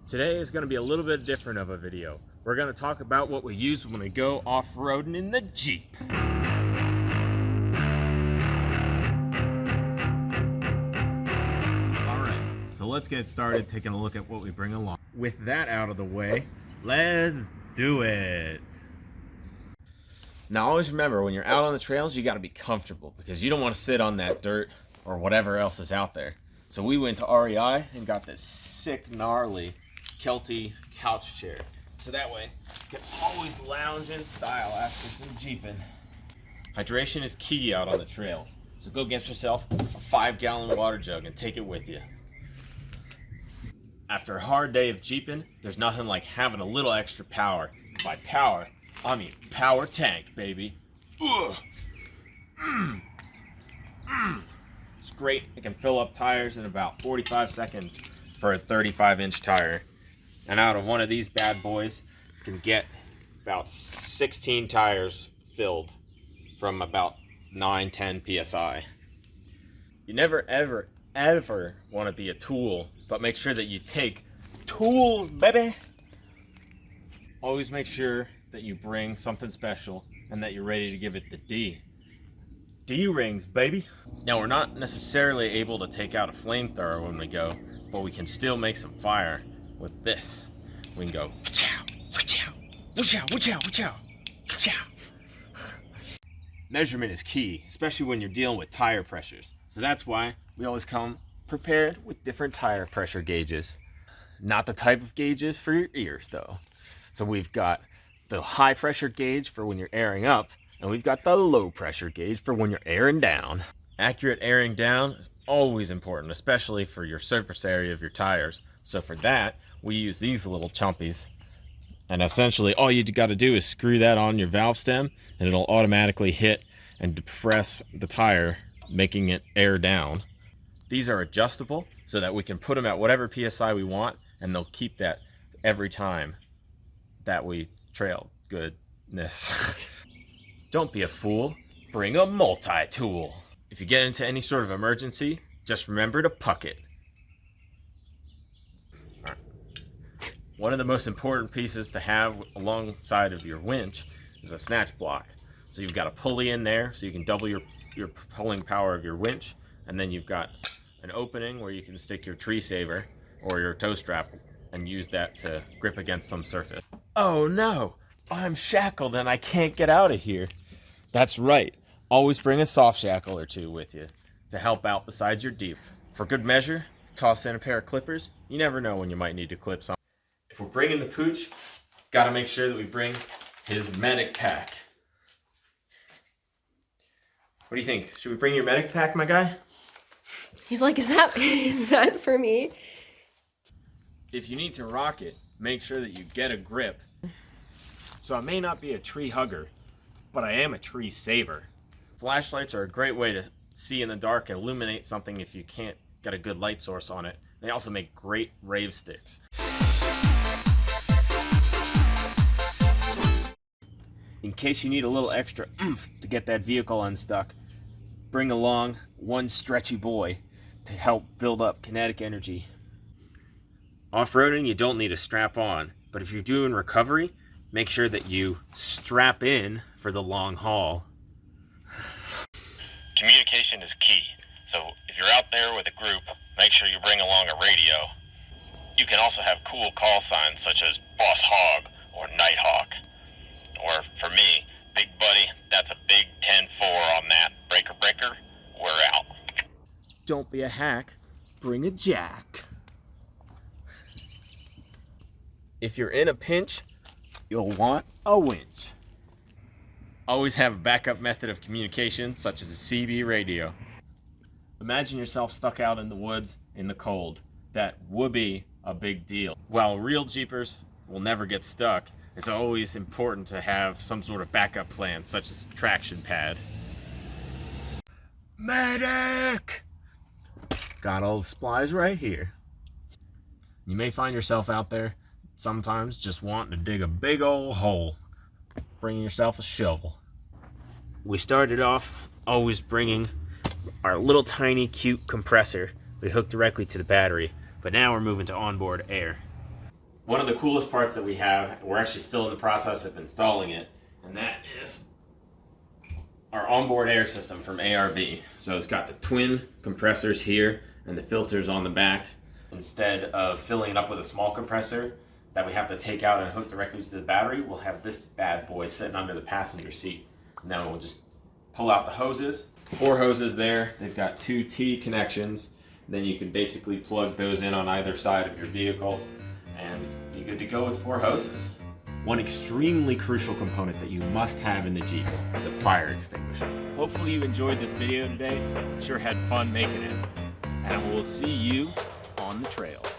Today is going to be a little bit different of a video. We're going to talk about what we use when we go off-roading in the Jeep. Alright, so let's get started taking a look at what we bring along. With that out of the way, let's do it! Now always remember, when you're out on the trails, you got to be comfortable because you don't want to sit on that dirt or whatever else is out there. So we went to REI and got this sick, gnarly Kelty couch chair. So that way, you can always lounge in style after some jeeping. Hydration is key out on the trails. So go get yourself a 5-gallon water jug and take it with you. After a hard day of jeeping, there's nothing like having a little extra power. By power, I mean PowerTank, baby. It's great. It can fill up tires in about 45 seconds for a 35-inch tire. And out of one of these bad boys, you can get about 16 tires filled from about 9-10 psi. You never, ever, ever want to be a tool, but make sure that you take tools, baby. Always make sure that you bring something special and that you're ready to give it the D. D-rings, baby. Now, we're not necessarily able to take out a flamethrower when we go, but we can still make some fire with this. We can go, measurement is key, especially when you're dealing with tire pressures. So that's why we always come prepared with different tire pressure gauges. Not the type of gauges for your ears, though. So we've got the high pressure gauge for when you're airing up, and we've got the low pressure gauge for when you're airing down. Accurate airing down is always important, especially for your surface area of your tires. So for that, we use these little chumpies. And essentially all you got to do is screw that on your valve stem and it'll automatically hit and depress the tire, making it air down. These are adjustable so that we can put them at whatever PSI we want, and they'll keep that every time that we trail goodness. Don't be a fool. Bring a multi-tool. If you get into any sort of emergency, just remember to puck it. All right. One of the most important pieces to have alongside of your winch is a snatch block. So you've got a pulley in there so you can double your pulling power of your winch, and then you've got an opening where you can stick your tree saver or your tow strap and use that to grip against some surface. Oh no! I'm shackled and I can't get out of here. That's right. Always bring a soft shackle or two with you to help out besides your deep. For good measure, toss in a pair of clippers. You never know when you might need to clip something. If we're bringing the pooch, gotta make sure that we bring his medic pack. What do you think? Should we bring your medic pack, my guy? He's like, is that for me? If you need to rock it, make sure that you get a grip. So I may not be a tree hugger, but I am a tree saver. Flashlights are a great way to see in the dark and illuminate something if you can't get a good light source on it. They also make great rave sticks. In case you need a little extra oomph to get that vehicle unstuck, bring along one stretchy boy to help build up kinetic energy. Off-roading, you don't need a strap on, but if you're doing recovery, make sure that you strap in for the long haul. Communication is key, so if you're out there with a group, make sure you bring along a radio. You can also have cool call signs such as Boss Hog or Nighthawk. Or for me, Big Buddy, that's a big 10-4 on that. Breaker, breaker, we're out. Don't be a hack, bring a jack. If you're in a pinch, you'll want a winch. Always have a backup method of communication, such as a CB radio. Imagine yourself stuck out in the woods in the cold. That would be a big deal. While real Jeepers will never get stuck, it's always important to have some sort of backup plan, such as a traction pad. Medic! Got all the supplies right here. You may find yourself out there sometimes just wanting to dig a big old hole. Bring yourself a shovel. We started off always bringing our little tiny cute compressor we hook directly to the battery, but now we're moving to onboard air. One of the coolest parts that we have, we're actually still in the process of installing it, and that is our onboard air system from ARB. So it's got the twin compressors here and the filters on the back. Instead of filling it up with a small compressor that we have to take out and hook directly to the battery, we'll have this bad boy sitting under the passenger seat. Now we'll just pull out the hoses. 4 hoses there. They've got 2 T connections. Then you can basically plug those in on either side of your vehicle and you're good to go with 4 hoses. One extremely crucial component that you must have in the Jeep is a fire extinguisher. Hopefully you enjoyed this video today. Sure had fun making it. And we'll see you on the trails.